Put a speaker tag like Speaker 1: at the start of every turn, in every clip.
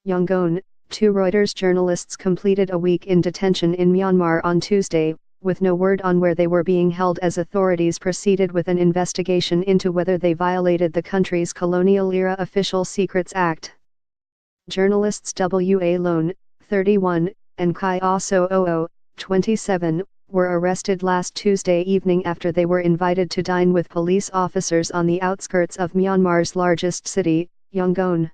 Speaker 1: Yangon, two Reuters journalists completed a week in detention in Myanmar on Tuesday, with no word on where they were being held as authorities proceeded with an investigation into whether they violated the country's colonial-era Official Secrets Act. Journalists W.A. Lone, 31, and Kai Aso 27, were arrested last Tuesday evening after they were invited to dine with police officers on the outskirts of Myanmar's largest city, Yangon.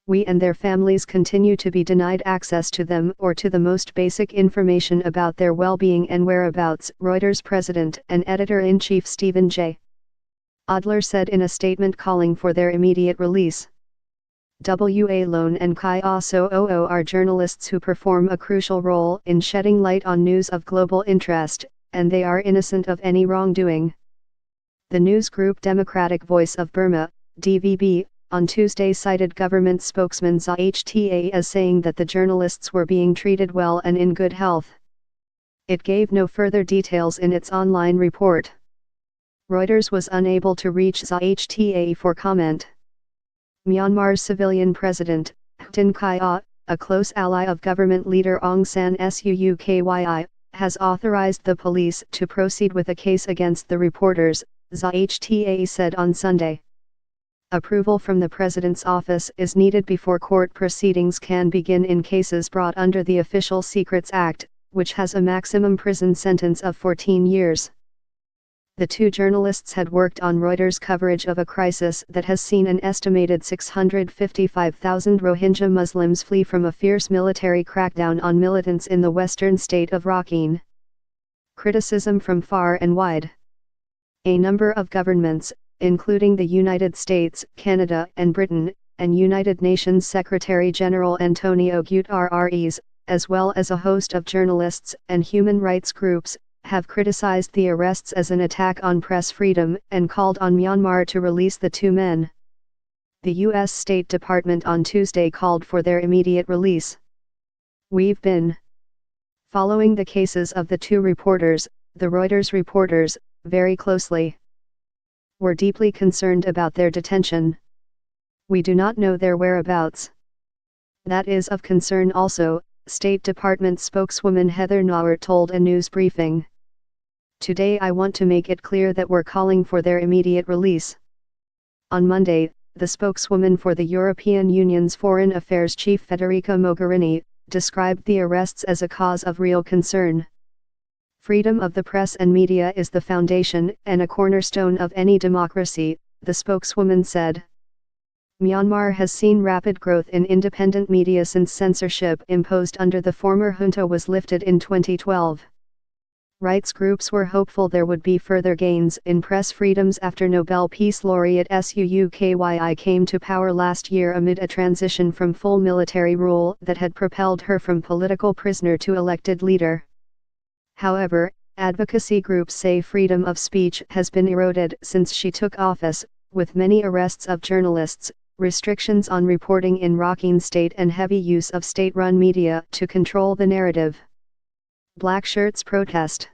Speaker 1: We and their families continue to be denied access to them or to the most basic information about their well-being and whereabouts, Reuters president and editor-in-chief Stephen J. Adler said in a statement calling for their immediate release. W.A. Lone and Kai Aso are journalists who perform a crucial role in shedding light on news of global interest, and they are innocent of any wrongdoing. The news group Democratic Voice of Burma, DVB, on Tuesday cited government spokesman ZHTA as saying that the journalists were being treated well and in good health. It gave no further details in its online report. Reuters was unable to reach ZHTA for comment. Myanmar's civilian president, Tin Kaya, a close ally of government leader Aung San Suu Kyi, has authorized the police to proceed with a case against the reporters, ZHTA said on Sunday. Approval from the president's office is needed before court proceedings can begin in cases brought under the Official Secrets Act, which has a maximum prison sentence of 14 years. The two journalists had worked on Reuters' coverage of a crisis that has seen an estimated 655,000 Rohingya Muslims flee from a fierce military crackdown on militants in the western state of Rakhine. Criticism from far and wide. A number of governments, including the United States, Canada, and Britain, and United Nations Secretary-General Antonio Guterres, as well as a host of journalists and human rights groups, have criticized the arrests as an attack on press freedom and called on Myanmar to release the two men. The U.S. State Department on Tuesday called for their immediate release. "We've been following the cases of the two reporters, the Reuters reporters, very closely. We're deeply concerned about their detention. We do not know their whereabouts. That is of concern also," State Department spokeswoman Heather Nauert told a news briefing. "Today I want to make it clear that we're calling for their immediate release." On Monday, the spokeswoman for the European Union's Foreign Affairs Chief Federica Mogherini described the arrests as a cause of real concern. "Freedom of the press and media is the foundation and a cornerstone of any democracy," the spokeswoman said. Myanmar has seen rapid growth in independent media since censorship imposed under the former junta was lifted in 2012. Rights groups were hopeful there would be further gains in press freedoms after Nobel Peace Laureate Suu Kyi came to power last year amid a transition from full military rule that had propelled her from political prisoner to elected leader. However, advocacy groups say freedom of speech has been eroded since she took office, with many arrests of journalists, restrictions on reporting in Rakhine State and heavy use of state-run media to control the narrative. Black shirts protest.